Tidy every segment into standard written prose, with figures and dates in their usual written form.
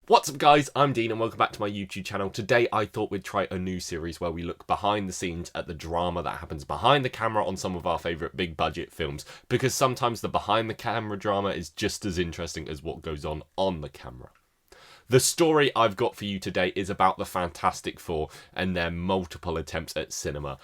What's up guys, I'm Dean and welcome back to my YouTube channel. Today I thought we'd try a new series where we look behind the scenes at the drama that happens behind the camera on some of our favourite big budget films, because sometimes the behind the camera drama is just as interesting as what goes on the camera. The story I've got for you today is about the Fantastic Four and their multiple attempts at cinema.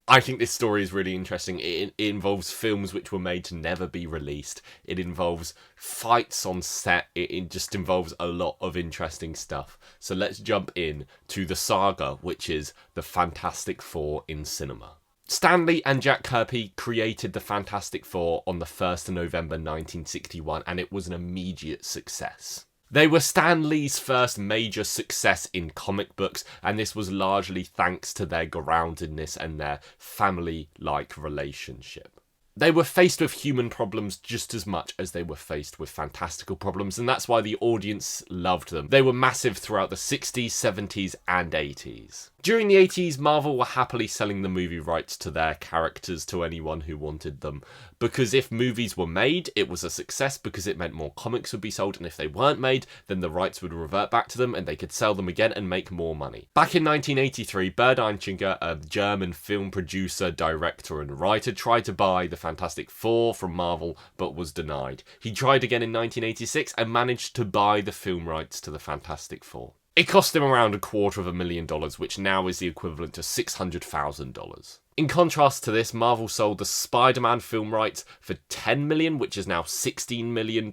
I think this story is really interesting. It involves films which were made to never be released. It involves fights on set. It just involves a lot of interesting stuff. So let's jump in to the saga, which is the Fantastic Four in cinema. Stan Lee and Jack Kirby created the Fantastic Four on the 1st of November 1961, and it was an immediate success. They were Stan Lee's first major success in comic books, and this was largely thanks to their groundedness and their family-like relationship. They were faced with human problems just as much as they were faced with fantastical problems, and that's why the audience loved them. They were massive throughout the 60s, 70s, and 80s. During the 80s, Marvel were happily selling the movie rights to their characters to anyone who wanted them, because if movies were made, it was a success because it meant more comics would be sold, and if they weren't made, then the rights would revert back to them and they could sell them again and make more money. Back in 1983, Bert Eichinger, a German film producer, director, and writer, tried to buy the Fantastic Four from Marvel, but was denied. He tried again in 1986 and managed to buy the film rights to the Fantastic Four. It cost him around $250,000, which now is the equivalent to $600,000. In contrast to this, Marvel sold the Spider-Man film rights for $10 million, which is now $16 million,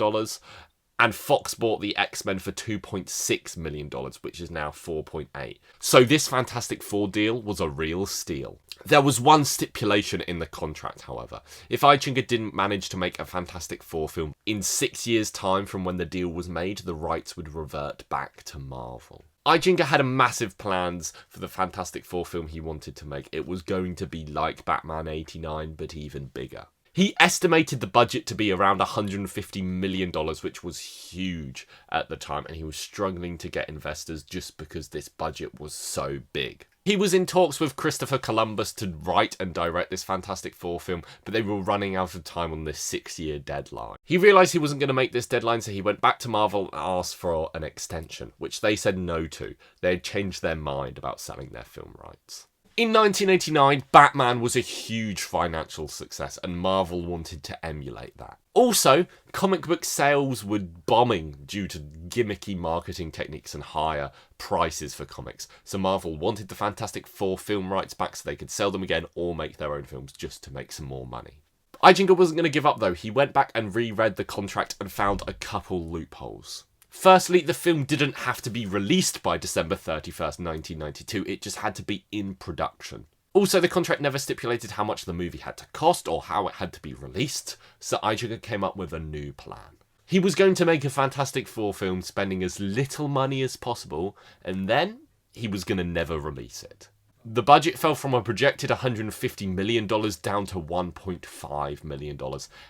and Fox bought the X-Men for $2.6 million, which is now $4.8 million. So this Fantastic Four deal was a real steal. There was one stipulation in the contract, however. If Eichinger didn't manage to make a Fantastic Four film in 6 years' time from when the deal was made, the rights would revert back to Marvel. Eichinger had massive plans for the Fantastic Four film he wanted to make. It was going to be like Batman 89, but even bigger. He estimated the budget to be around $150 million, which was huge at the time, and he was struggling to get investors just because this budget was so big. He was in talks with Christopher Columbus to write and direct this Fantastic Four film, but they were running out of time on this 6-year deadline. He realised he wasn't going to make this deadline, so he went back to Marvel and asked for an extension, which they said no to. They had changed their mind about selling their film rights. In 1989, Batman was a huge financial success, and Marvel wanted to emulate that. Also, comic book sales were bombing due to gimmicky marketing techniques and higher prices for comics, so Marvel wanted the Fantastic Four film rights back so they could sell them again or make their own films just to make some more money. Eichinger wasn't going to give up though. He went back and reread the contract and found a couple loopholes. Firstly, the film didn't have to be released by December 31st, 1992, it just had to be in production. Also, the contract never stipulated how much the movie had to cost or how it had to be released, so Eichinger came up with a new plan. He was going to make a Fantastic Four film spending as little money as possible, and then he was going to never release it. The budget fell from a projected $150 million down to $1.5 million,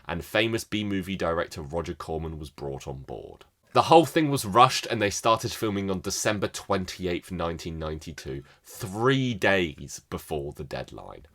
and famous B-movie director Roger Corman was brought on board. The whole thing was rushed and they started filming on December 28th, 1992, 3 days before the deadline.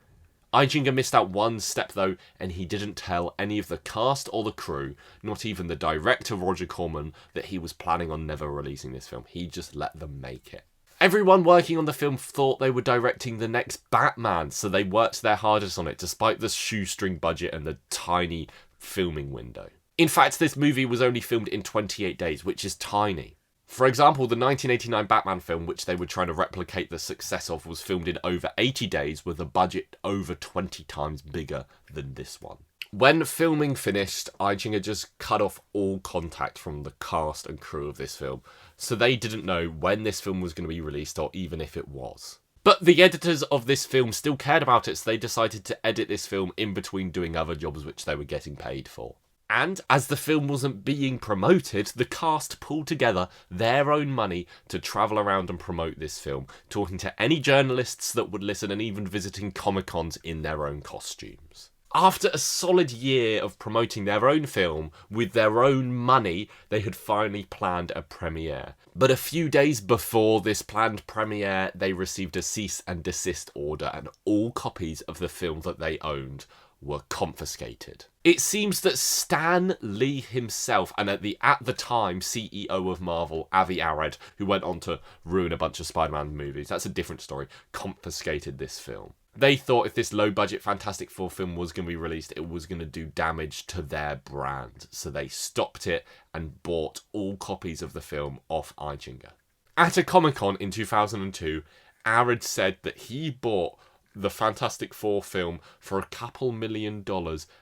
Eichinger missed out one step though, and he didn't tell any of the cast or the crew, not even the director Roger Corman, that he was planning on never releasing this film. He just let them make it. Everyone working on the film thought they were directing the next Batman, so they worked their hardest on it despite the shoestring budget and the tiny filming window. In fact, this movie was only filmed in 28 days, which is tiny. For example, the 1989 Batman film, which they were trying to replicate the success of, was filmed in over 80 days with a budget over 20 times bigger than this one. When filming finished, Eichinger just cut off all contact from the cast and crew of this film, so they didn't know when this film was going to be released or even if it was. But the editors of this film still cared about it, so they decided to edit this film in between doing other jobs which they were getting paid for. And as the film wasn't being promoted, the cast pulled together their own money to travel around and promote this film, talking to any journalists that would listen and even visiting Comic-Cons in their own costumes. After a solid year of promoting their own film with their own money, they had finally planned a premiere. But a few days before this planned premiere, they received a cease and desist order, and all copies of the film that they owned were confiscated. It seems that Stan Lee himself, and at the time CEO of Marvel, Avi Arad, who went on to ruin a bunch of Spider-Man movies, that's a different story, confiscated this film. They thought if this low-budget Fantastic Four film was going to be released, it was going to do damage to their brand. So they stopped it and bought all copies of the film off iChinger. At a Comic-Con in 2002, Arad said that he bought the Fantastic Four film for $2 million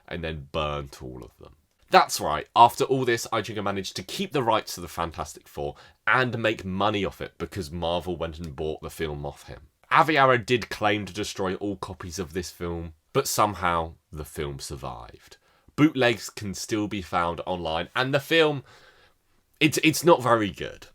and then burnt all of them. That's right, after all this, iChinger managed to keep the rights to the Fantastic Four and make money off it because Marvel went and bought the film off him. Avi Arad did claim to destroy all copies of this film, but somehow the film survived. Bootlegs can still be found online, and the film, it's not very good.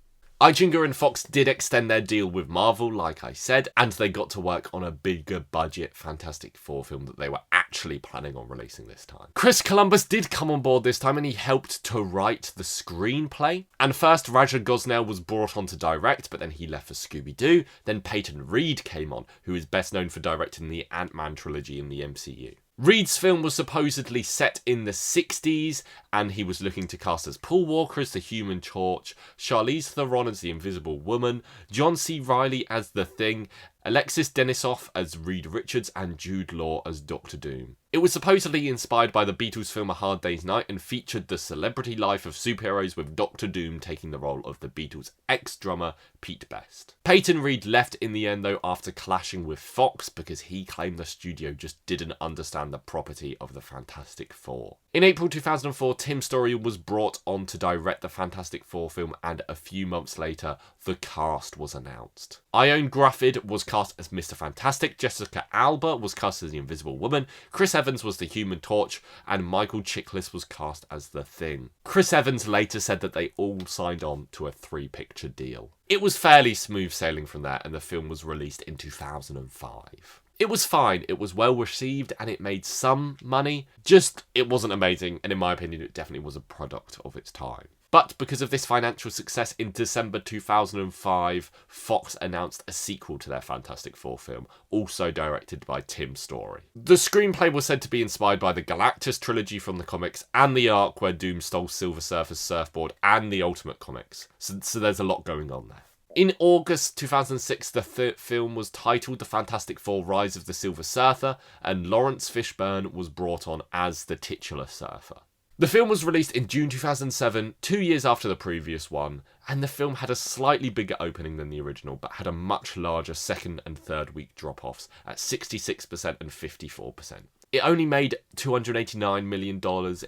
iChinger and Fox did extend their deal with Marvel, like I said, and they got to work on a bigger budget Fantastic Four film that they were actually planning on releasing this time. Chris Columbus did come on board this time and he helped to write the screenplay. And first Raja Gosnell was brought on to direct, but then he left for Scooby-Doo. Then Peyton Reed came on, who is best known for directing the Ant-Man trilogy in the MCU. Reed's film was supposedly set in the 60s, and he was looking to cast as Paul Walker as the Human Torch, Charlize Theron as the Invisible Woman, John C. Reilly as the Thing, Alexis Denisof as Reed Richards, and Jude Law as Doctor Doom. It was supposedly inspired by the Beatles film A Hard Day's Night and featured the celebrity life of superheroes, with Doctor Doom taking the role of the Beatles' ex-drummer Pete Best. Peyton Reed left in the end though after clashing with Fox because he claimed the studio just didn't understand the property of the Fantastic Four. In April 2004, Tim Story was brought on to direct the Fantastic Four film, and a few months later, the cast was announced. Ioan Gruffudd was cast as Mr. Fantastic, Jessica Alba was cast as the Invisible Woman, Chris Evans was the Human Torch, and Michael Chiklis was cast as the Thing. Chris Evans later said that they all signed on to a 3-picture deal. It was fairly smooth sailing from there, and the film was released in 2005. It was fine, it was well received, and it made some money. Just, it wasn't amazing, and in my opinion, it definitely was a product of its time. But because of this financial success, in December 2005, Fox announced a sequel to their Fantastic Four film, also directed by Tim Story. The screenplay was said to be inspired by the Galactus trilogy from the comics and the arc where Doom stole Silver Surfer's surfboard and the Ultimate Comics. So there's a lot going on there. In August 2006, the film was titled The Fantastic Four: Rise of the Silver Surfer, and Lawrence Fishburne was brought on as the titular surfer. The film was released in June 2007, 2 years after the previous one, and the film had a slightly bigger opening than the original, but had a much larger second and third week drop-offs at 66% and 54%. It only made $289 million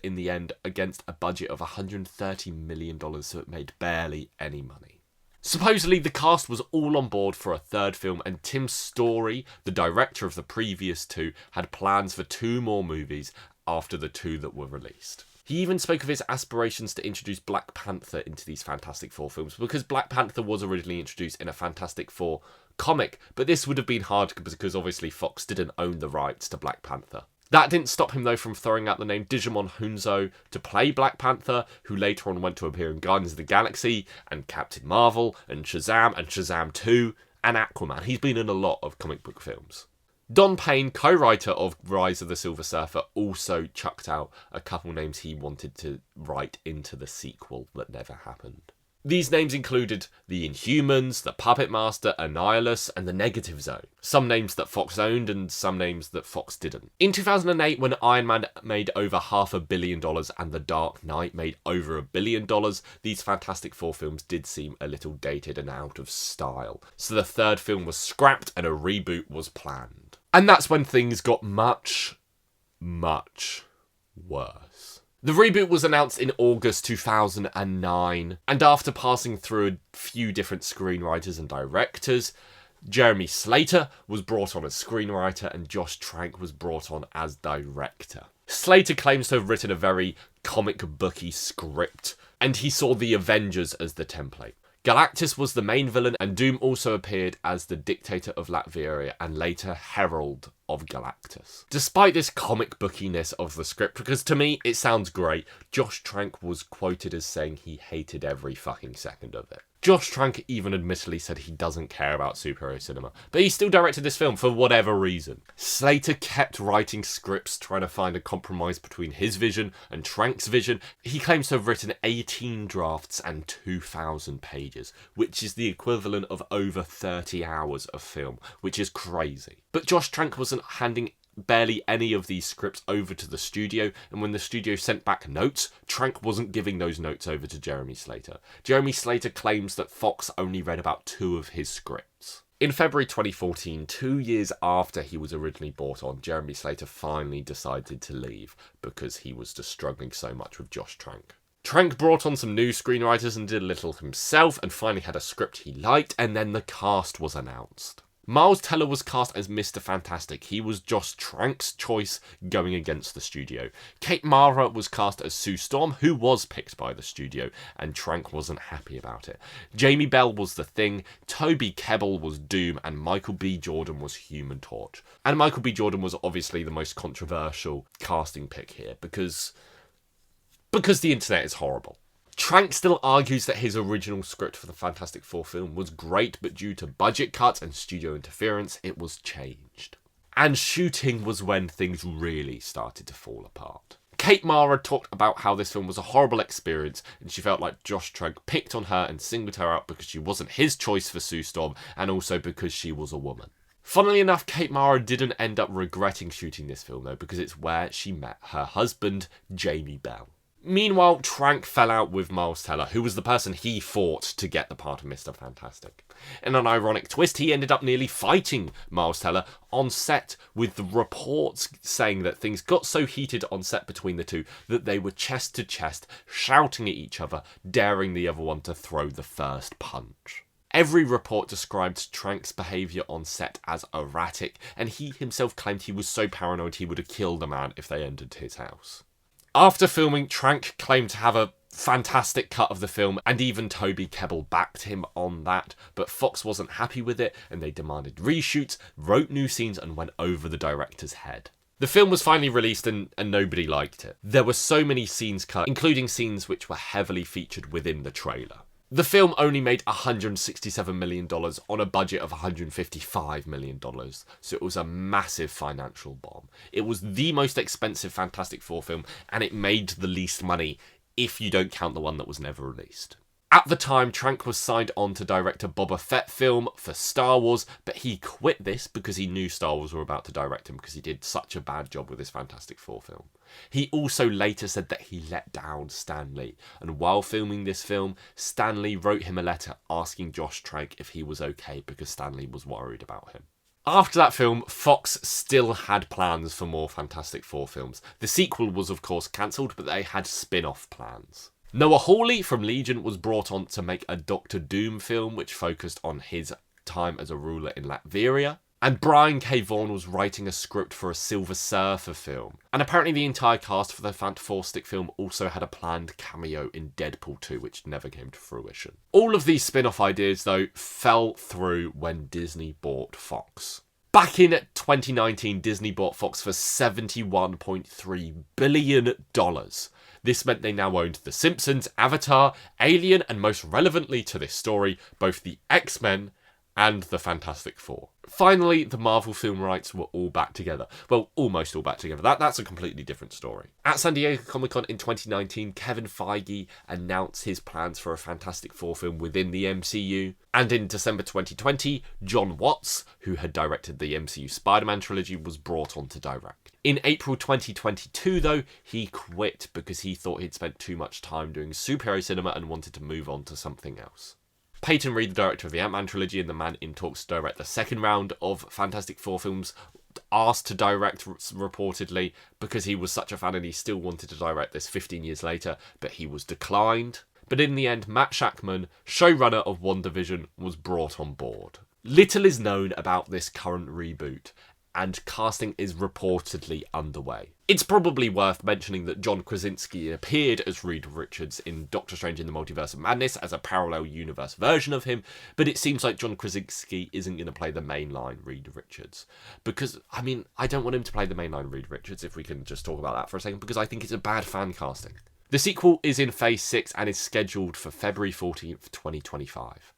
in the end against a budget of $130 million, so it made barely any money. Supposedly, the cast was all on board for a third film, and Tim Story, the director of the previous two, had plans for 2 more movies after the 2 that were released. He even spoke of his aspirations to introduce Black Panther into these Fantastic Four films, because Black Panther was originally introduced in a Fantastic Four comic, but this would have been hard because obviously Fox didn't own the rights to Black Panther. That didn't stop him though from throwing out the name Digimon Hunzo to play Black Panther, who later on went to appear in Guardians of the Galaxy and Captain Marvel and Shazam 2 and Aquaman. He's been in a lot of comic book films. Don Payne, co-writer of Rise of the Silver Surfer, also chucked out a couple names he wanted to write into the sequel that never happened. These names included the Inhumans, the Puppet Master, Annihilus, and the Negative Zone. Some names that Fox owned and some names that Fox didn't. In 2008, when Iron Man made over $500 million and The Dark Knight made over $1 billion, these Fantastic Four films did seem a little dated and out of style. So the third film was scrapped and a reboot was planned. And that's when things got much, much worse. The reboot was announced in August 2009, and after passing through a few different screenwriters and directors, Jeremy Slater was brought on as screenwriter and Josh Trank was brought on as director. Slater claims to have written a very comic booky script, and he saw the Avengers as the template. Galactus was the main villain, and Doom also appeared as the dictator of Latveria and later Herald of Galactus. Despite this comic bookiness of the script, because to me it sounds great, Josh Trank was quoted as saying he hated every fucking second of it. Josh Trank even admittedly said he doesn't care about superhero cinema, but he still directed this film for whatever reason. Slater kept writing scripts trying to find a compromise between his vision and Trank's vision. He claims to have written 18 drafts and 2,000 pages, which is the equivalent of over 30 hours of film, which is crazy. But Josh Trank wasn't handing barely any of these scripts over to the studio, and when the studio sent back notes, Trank wasn't giving those notes over to Jeremy Slater. Jeremy Slater claims that Fox only read about 2 of his scripts. In February 2014, 2 years after he was originally brought on, Jeremy Slater finally decided to leave because he was just struggling so much with Josh Trank. Trank brought on some new screenwriters and did a little himself, and finally had a script he liked, and then the cast was announced. Miles Teller was cast as Mr. Fantastic. He was Josh Trank's choice going against the studio. Kate Mara was cast as Sue Storm, who was picked by the studio, and Trank wasn't happy about it. Jamie Bell was the Thing, Toby Kebbell was Doom, and Michael B. Jordan was Human Torch. And Michael B. Jordan was obviously the most controversial casting pick here, because the internet is horrible. Trank still argues that his original script for the Fantastic Four film was great, but due to budget cuts and studio interference, it was changed. And shooting was when things really started to fall apart. Kate Mara talked about how this film was a horrible experience, and she felt like Josh Trank picked on her and singled her out because she wasn't his choice for Sue Storm, and also because she was a woman. Funnily enough, Kate Mara didn't end up regretting shooting this film though, because it's where she met her husband, Jamie Bell. Meanwhile, Trank fell out with Miles Teller, who was the person he fought to get the part of Mr. Fantastic. In an ironic twist, he ended up nearly fighting Miles Teller on set, with the reports saying that things got so heated on set between the two that they were chest to chest, shouting at each other, daring the other one to throw the first punch. Every report described Trank's behaviour on set as erratic, and he himself claimed he was so paranoid he would have killed a man if they entered his house. After filming, Trank claimed to have a fantastic cut of the film, and even Toby Kebbell backed him on that, but Fox wasn't happy with it, and they demanded reshoots, wrote new scenes, and went over the director's head. The film was finally released and nobody liked it. There were so many scenes cut, including scenes which were heavily featured within the trailer. The film only made $167 million on a budget of $155 million, so it was a massive financial bomb. It was the most expensive Fantastic Four film, and it made the least money if you don't count the one that was never released. At the time, Trank was signed on to direct a Boba Fett film for Star Wars, but he quit this because he knew Star Wars were about to direct him because he did such a bad job with his Fantastic Four film. He also later said that he let down Stan Lee, and while filming this film, Stan Lee wrote him a letter asking Josh Trank if he was okay because Stan Lee was worried about him. After that film, Fox still had plans for more Fantastic Four films. The sequel was of course cancelled, but they had spin-off plans. Noah Hawley from Legion was brought on to make a Doctor Doom film which focused on his time as a ruler in Latveria. And Brian K. Vaughan was writing a script for a Silver Surfer film. And apparently the entire cast for the Fantastic film also had a planned cameo in Deadpool 2, which never came to fruition. All of these spin-off ideas, though, fell through when Disney bought Fox. Back in 2019, Disney bought Fox for $71.3 billion. This meant they now owned The Simpsons, Avatar, Alien, and most relevantly to this story, both the X-Men and the Fantastic Four. Finally, the Marvel film rights were all back together. Well, almost all back together. That's a completely different story. At San Diego Comic-Con in 2019, Kevin Feige announced his plans for a Fantastic Four film within the MCU. And in December 2020, John Watts, who had directed the MCU Spider-Man trilogy, was brought on to direct. In April 2022, though, he quit because he thought he'd spent too much time doing superhero cinema and wanted to move on to something else. Peyton Reed, the director of the Ant-Man trilogy and the man in talks to direct the second round of Fantastic Four films, asked to direct reportedly because he was such a fan and he still wanted to direct this 15 years later, but he was declined. But in the end, Matt Shakman, showrunner of WandaVision, was brought on board. Little is known about this current reboot, and casting is reportedly underway. It's probably worth mentioning that John Krasinski appeared as Reed Richards in Doctor Strange in the Multiverse of Madness as a parallel universe version of him, but it seems like John Krasinski isn't going to play the mainline Reed Richards. Because, I don't want him to play the mainline Reed Richards, if we can just talk about that for a second, because I think it's a bad fan casting. The sequel is in Phase 6 and is scheduled for February 14th, 2025.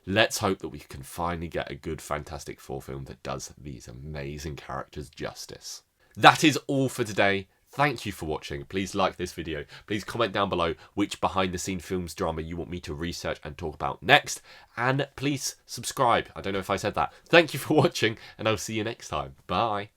Let's hope that we can finally get a good Fantastic Four film that does these amazing characters justice. That is all for today. Thank you for watching. Please like this video. Please comment down below which behind the scene films drama you want me to research and talk about next. And please subscribe. I don't know if I said that. Thank you for watching, and I'll see you next time. Bye.